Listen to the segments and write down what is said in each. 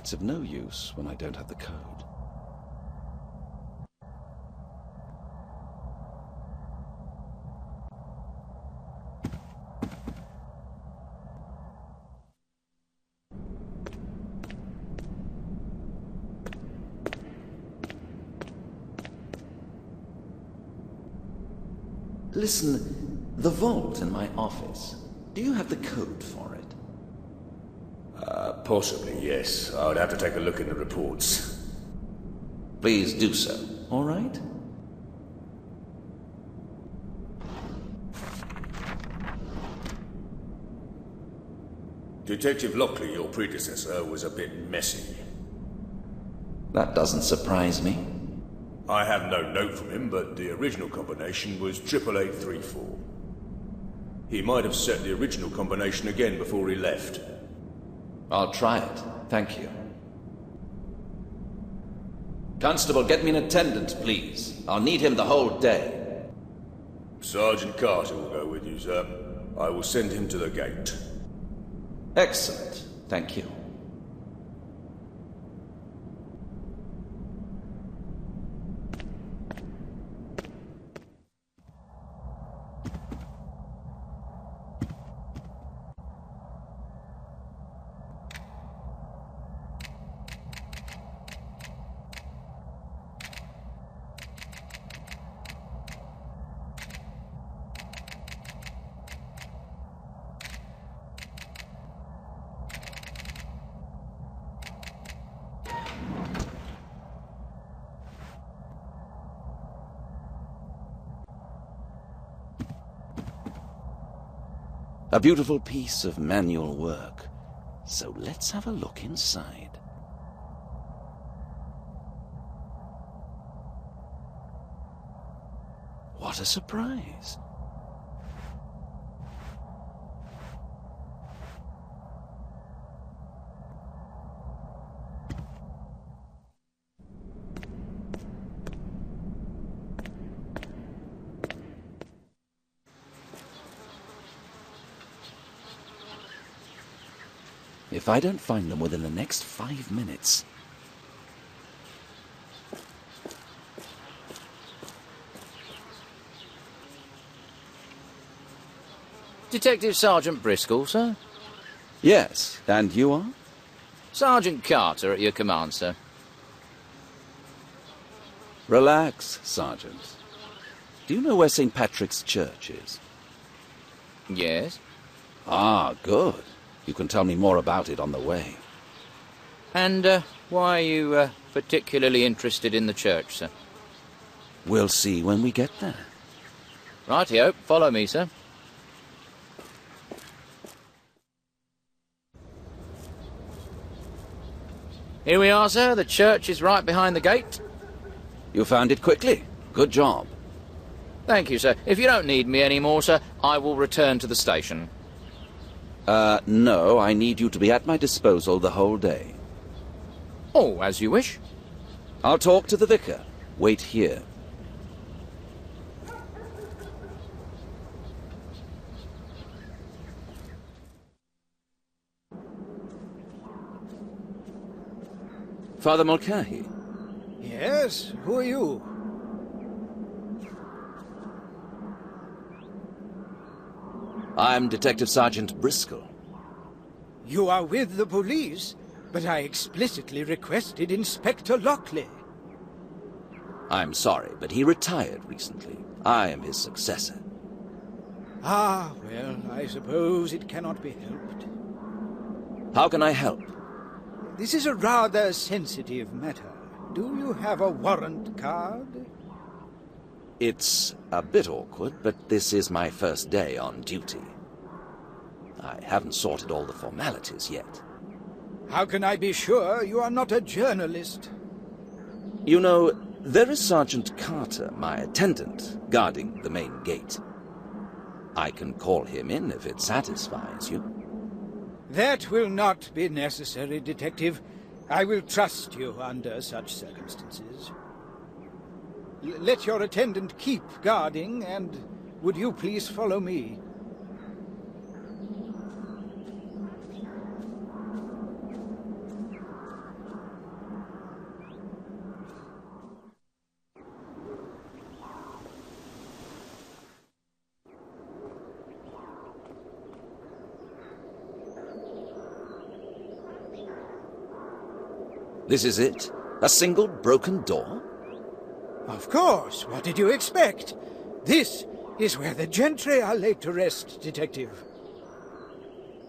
It's of no use when I don't have the code. Listen, the vault in my office. Do you have the code for it? Possibly, yes. I would have to take a look in the reports. Please do so, all right? Detective Lockley, your predecessor, was a bit messy. That doesn't surprise me. I have no note from him, but the original combination was 88834. He might have set the original combination again before he left. I'll try it. Thank you. Constable, get me an attendant, please. I'll need him the whole day. Sergeant Carter will go with you, sir. I will send him to the gate. Excellent. Thank you. A beautiful piece of manual work. So let's have a look inside. What a surprise. If I don't find them within the next 5 minutes... Detective Sergeant Briscol, sir? Yes, and you are? Sergeant Carter at your command, sir. Relax, Sergeant. Do you know where St. Patrick's Church is? Yes. Ah, good. You can tell me more about it on the way. And why are you particularly interested in the church, sir? We'll see when we get there. Rightio, follow me, sir. Here we are, sir. The church is right behind the gate. You found it quickly. Good job. Thank you, sir. If you don't need me anymore, sir, I will return to the station. No, I need you to be at my disposal the whole day. Oh, as you wish. I'll talk to the vicar. Wait here. Father Mulcahy. Yes? Who are you? I'm Detective Sergeant Briscol. You are with the police, but I explicitly requested Inspector Lockley. I'm sorry, but he retired recently. I am his successor. Ah, well, I suppose it cannot be helped. How can I help? This is a rather sensitive matter. Do you have a warrant card? It's a bit awkward, but this is my first day on duty. I haven't sorted all the formalities yet. How can I be sure you are not a journalist? You know, there is Sergeant Carter, my attendant, guarding the main gate. I can call him in if it satisfies you. That will not be necessary, Detective. I will trust you under such circumstances. Let your attendant keep guarding, and would you please follow me? This is it? A single broken door? Of course. What did you expect? This is where the gentry are laid to rest, Detective.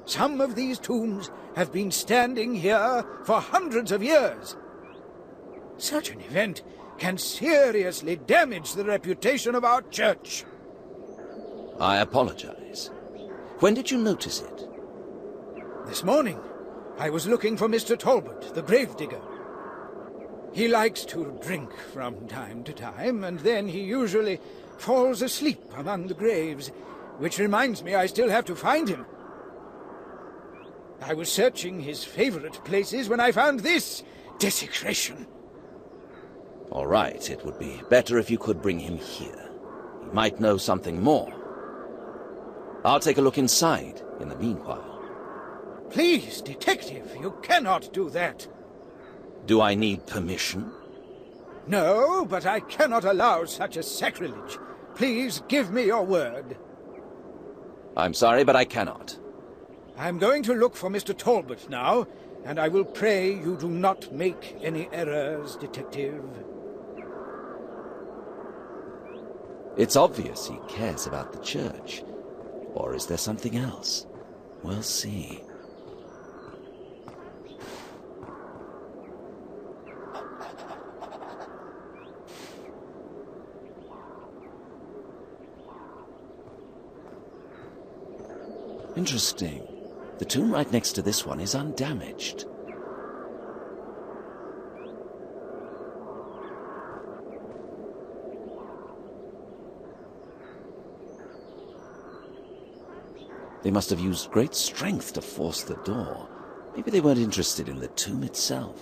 Some of these tombs have been standing here for hundreds of years. Such an event can seriously damage the reputation of our church. I apologize. When did you notice it? This morning, I was looking for Mr. Talbot, the gravedigger. He likes to drink from time to time, and then he usually falls asleep among the graves, which reminds me I still have to find him. I was searching his favorite places when I found this desecration. All right, it would be better if you could bring him here. He might know something more. I'll take a look inside in the meanwhile. Please, Detective, you cannot do that. Do I need permission? No, but I cannot allow such a sacrilege. Please give me your word. I'm sorry, but I cannot. I'm going to look for Mr. Talbot now, and I will pray you do not make any errors, Detective. It's obvious he cares about the church. Or is there something else? We'll see. Interesting. The tomb right next to this one is undamaged. They must have used great strength to force the door. Maybe they weren't interested in the tomb itself.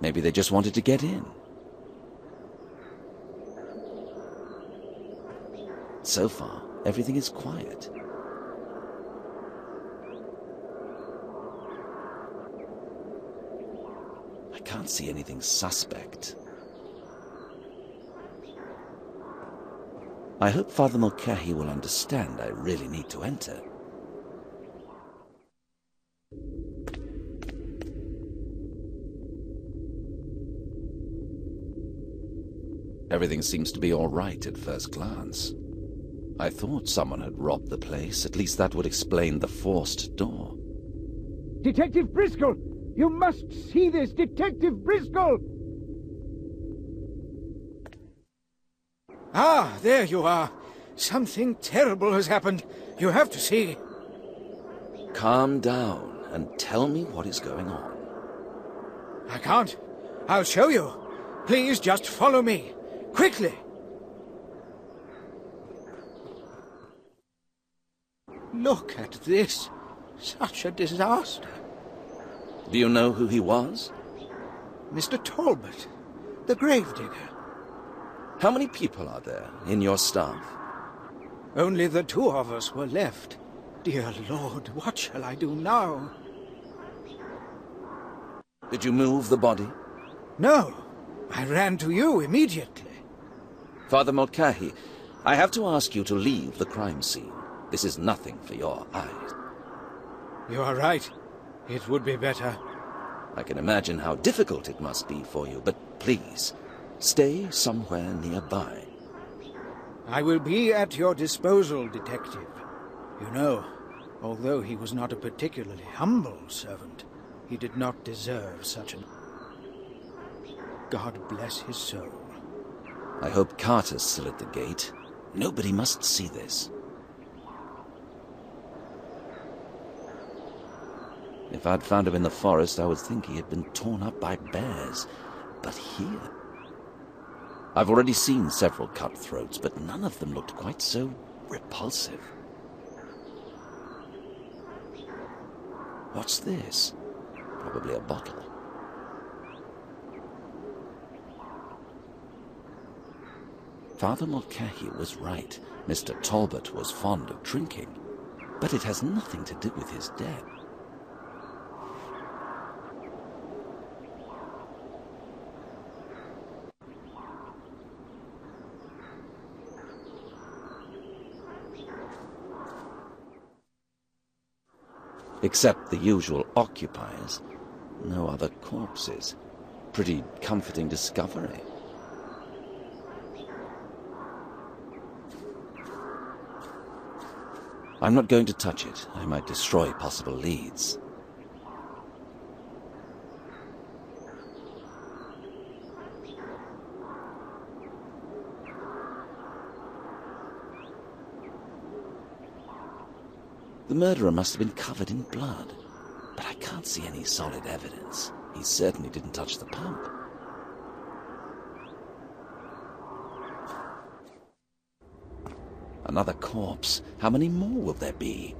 Maybe they just wanted to get in. So far, everything is quiet. I can't see anything suspect. I hope Father Mulcahy will understand I really need to enter. Everything seems to be all right at first glance. I thought someone had robbed the place. At least that would explain the forced door. Detective Briscol! You must see this! Detective Briscol! Ah, there you are. Something terrible has happened. You have to see. Calm down and tell me what is going on. I can't. I'll show you. Please just follow me. Quickly. Look at this. Such a disaster. Do you know who he was? Mr. Talbot, the gravedigger. How many people are there in your staff? Only the two of us were left. Dear Lord, what shall I do now? Did you move the body? No, I ran to you immediately. Father Mulcahy, I have to ask you to leave the crime scene. This is nothing for your eyes. You are right. It would be better. I can imagine how difficult it must be for you, but please, stay somewhere nearby. I will be at your disposal, Detective. You know, although he was not a particularly humble servant, he did not deserve such an... God bless his soul. I hope Carter's still at the gate. Nobody must see this. If I'd found him in the forest, I would think he had been torn up by bears. But here... I've already seen several cutthroats, but none of them looked quite so repulsive. What's this? Probably a bottle. Father Mulcahy was right. Mr. Talbot was fond of drinking, but it has nothing to do with his death. Except the usual occupiers. No other corpses. Pretty comforting discovery. I'm not going to touch it. I might destroy possible leads. The murderer must have been covered in blood, but I can't see any solid evidence. He certainly didn't touch the pump. Another corpse. How many more will there be?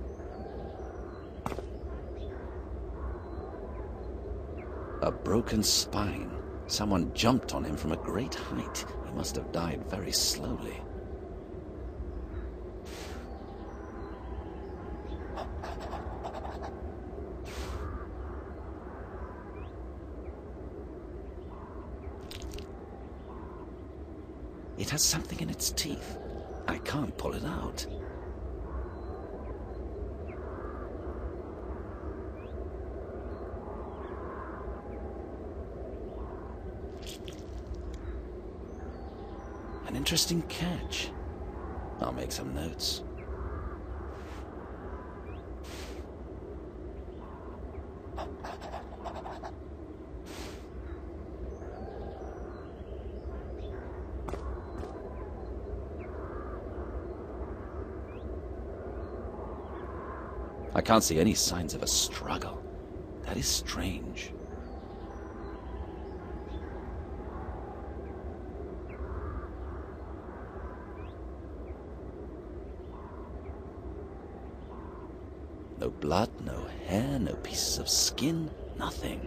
A broken spine. Someone jumped on him from a great height. He must have died very slowly. It has something in its teeth. I can't pull it out. An interesting catch. I'll make some notes. I can't see any signs of a struggle. That is strange. No blood, no hair, no pieces of skin, nothing.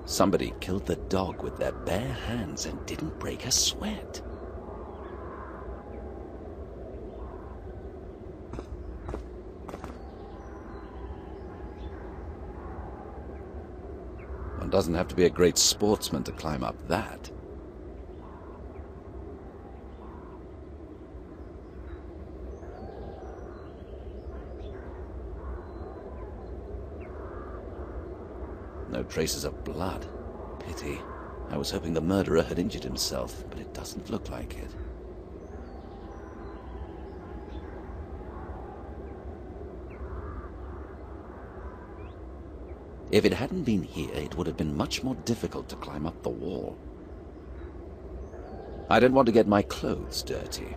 Somebody killed the dog with their bare hands and didn't break a sweat. One doesn't have to be a great sportsman to climb up that. No traces of blood. Pity. I was hoping the murderer had injured himself, but it doesn't look like it. If it hadn't been here, it would have been much more difficult to climb up the wall. I don't want to get my clothes dirty.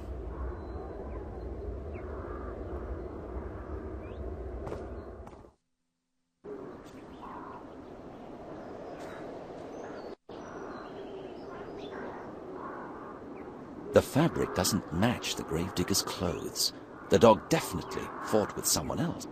The fabric doesn't match the gravedigger's clothes. The dog definitely fought with someone else.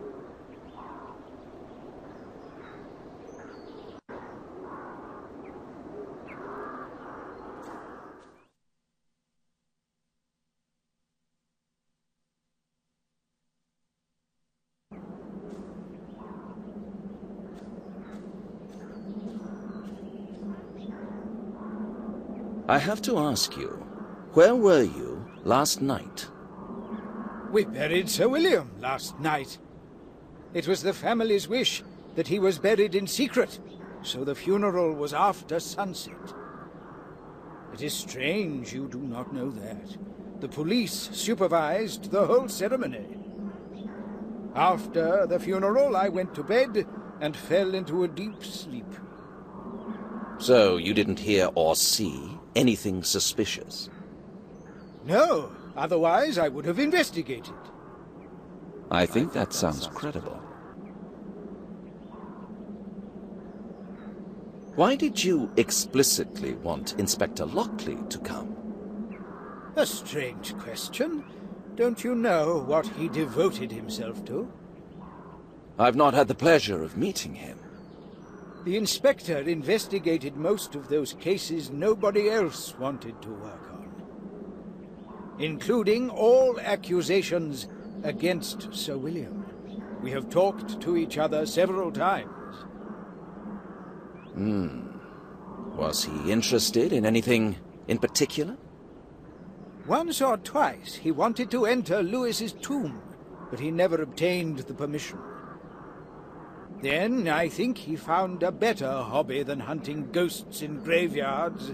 I have to ask you, where were you last night? We buried Sir William last night. It was the family's wish that he was buried in secret, so the funeral was after sunset. It is strange you do not know that. The police supervised the whole ceremony. After the funeral, I went to bed and fell into a deep sleep. So you didn't hear or see anything suspicious? No, otherwise I would have investigated. I think that sounds credible. Why did you explicitly want Inspector Lockley to come? A strange question. Don't you know what he devoted himself to? I've not had the pleasure of meeting him. The inspector investigated most of those cases nobody else wanted to work on, including all accusations against Sir William. We have talked to each other several times. Was he interested in anything in particular? Once or twice he wanted to enter Lewis's tomb, but he never obtained the permission. Then I think he found a better hobby than hunting ghosts in graveyards.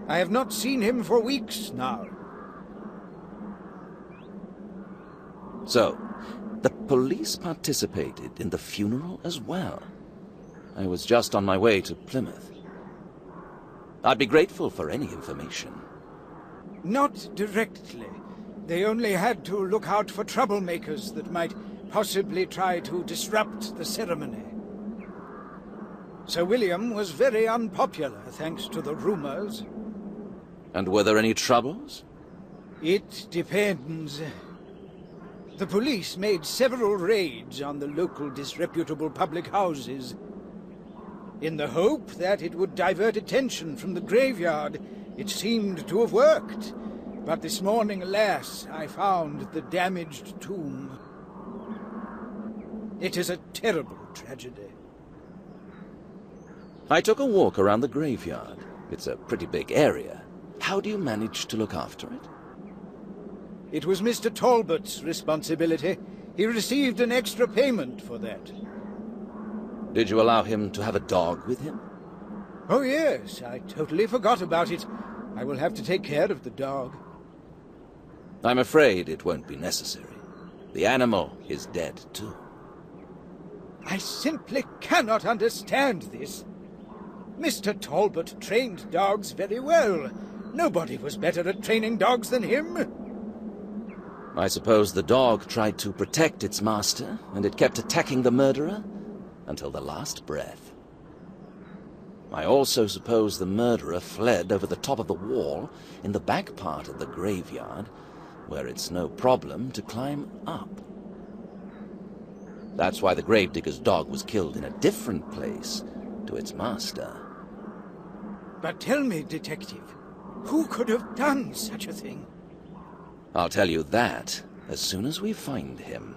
I have not seen him for weeks now. So, the police participated in the funeral as well. I was just on my way to Plymouth. I'd be grateful for any information. Not directly. They only had to look out for troublemakers that might possibly try to disrupt the ceremony. Sir William was very unpopular, thanks to the rumors. And were there any troubles? It depends. The police made several raids on the local disreputable public houses, in the hope that it would divert attention from the graveyard. It seemed to have worked. But this morning, alas, I found the damaged tomb. It is a terrible tragedy. I took a walk around the graveyard. It's a pretty big area. How do you manage to look after it? It was Mr. Talbot's responsibility. He received an extra payment for that. Did you allow him to have a dog with him? Oh yes, I totally forgot about it. I will have to take care of the dog. I'm afraid it won't be necessary. The animal is dead too. I simply cannot understand this. Mr. Talbot trained dogs very well. Nobody was better at training dogs than him. I suppose the dog tried to protect its master, and it kept attacking the murderer until the last breath. I also suppose the murderer fled over the top of the wall in the back part of the graveyard, where it's no problem to climb up. That's why the gravedigger's dog was killed in a different place to its master. But tell me, Detective, who could have done such a thing? I'll tell you that as soon as we find him.